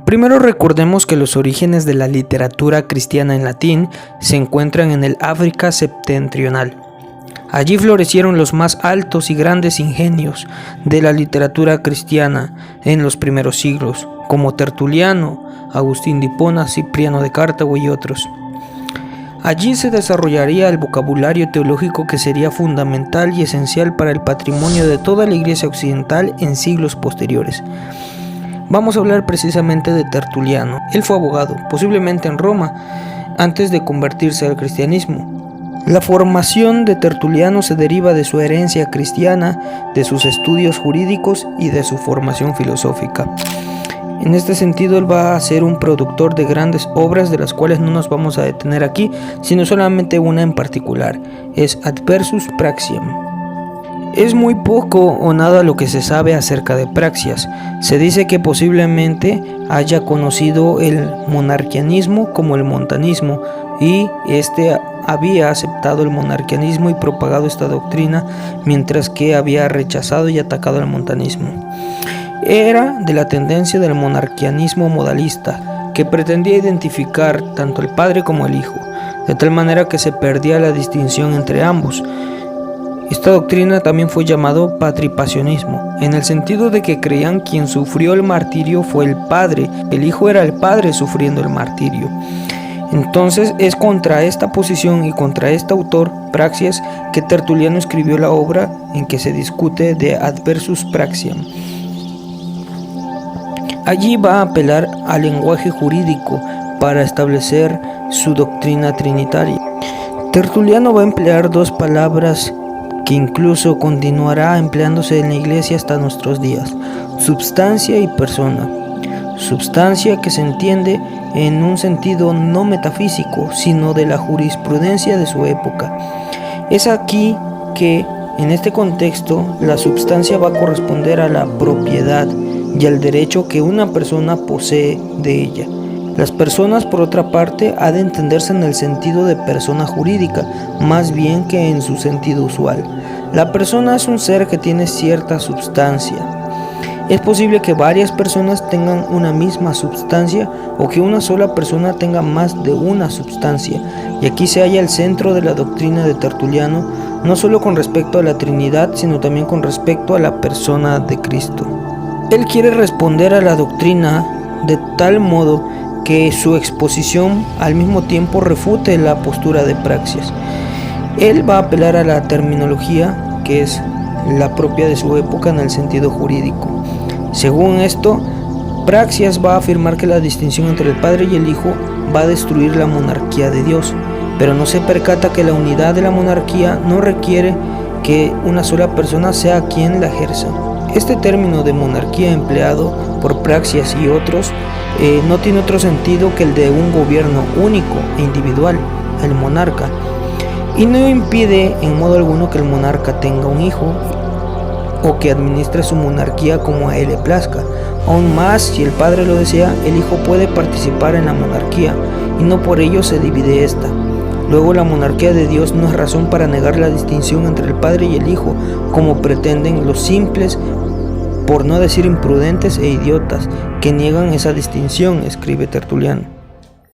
Primero recordemos que los orígenes de la literatura cristiana en latín se encuentran en el África septentrional. Allí florecieron los más altos y grandes ingenios de la literatura cristiana en los primeros siglos, como Tertuliano, Agustín de Hipona, Cipriano de Cartago y otros. Allí se desarrollaría el vocabulario teológico que sería fundamental y esencial para el patrimonio de toda la Iglesia occidental en siglos posteriores. Vamos a hablar precisamente de Tertuliano. Él fue abogado, posiblemente en Roma, antes de convertirse al cristianismo. La formación de Tertuliano se deriva de su herencia cristiana, de sus estudios jurídicos y de su formación filosófica. En este sentido, él va a ser un productor de grandes obras de las cuales no nos vamos a detener aquí, sino solamente una en particular, es Adversus Praxiam. Es muy poco o nada lo que se sabe acerca de Praxias. Se dice que posiblemente haya conocido el monarquianismo como el montanismo y había aceptado el monarquianismo y propagado esta doctrina, mientras que había rechazado y atacado el montanismo. Era de la tendencia del monarquianismo modalista, que pretendía identificar tanto el Padre como el Hijo, de tal manera que se perdía la distinción entre ambos. Esta doctrina también fue llamado patripasionismo, en el sentido de que creían quien sufrió el martirio fue el Padre, el Hijo era el Padre sufriendo el martirio. Entonces es contra esta posición y contra este autor, Praxias, que Tertuliano escribió la obra en que se discute de Adversus Praxiam. Allí va a apelar al lenguaje jurídico para establecer su doctrina trinitaria. Tertuliano va a emplear dos palabras que incluso continuará empleándose en la Iglesia hasta nuestros días: substancia y persona. Substancia que se entiende en un sentido no metafísico, sino de la jurisprudencia de su época. Es aquí que, en este contexto, la substancia va a corresponder a la propiedad y al derecho que una persona posee de ella. Las personas, por otra parte, ha de entenderse en el sentido de persona jurídica, más bien que en su sentido usual. La persona es un ser que tiene cierta substancia. Es posible que varias personas tengan una misma substancia o que una sola persona tenga más de una substancia, y aquí se halla el centro de la doctrina de Tertuliano, no solo con respecto a la Trinidad, sino también con respecto a la persona de Cristo. Él quiere responder a la doctrina de tal modo que su exposición al mismo tiempo refute la postura de Praxias. Él va a apelar a la terminología que es la propia de su época en el sentido jurídico. Según esto, Praxias va a afirmar que la distinción entre el Padre y el Hijo va a destruir la monarquía de Dios, pero no se percata que la unidad de la monarquía no requiere que una sola persona sea quien la ejerza. Este término de monarquía empleado por Praxias y otros no tiene otro sentido que el de un gobierno único e individual, el monarca, y no impide en modo alguno que el monarca tenga un hijo o que administre su monarquía como a él le plazca. Aún más, si el padre lo desea, el hijo puede participar en la monarquía y no por ello se divide esta. Luego, la monarquía de Dios no es razón para negar la distinción entre el Padre y el Hijo, como pretenden los simples, por no decir imprudentes e idiotas, que niegan esa distinción, escribe Tertuliano.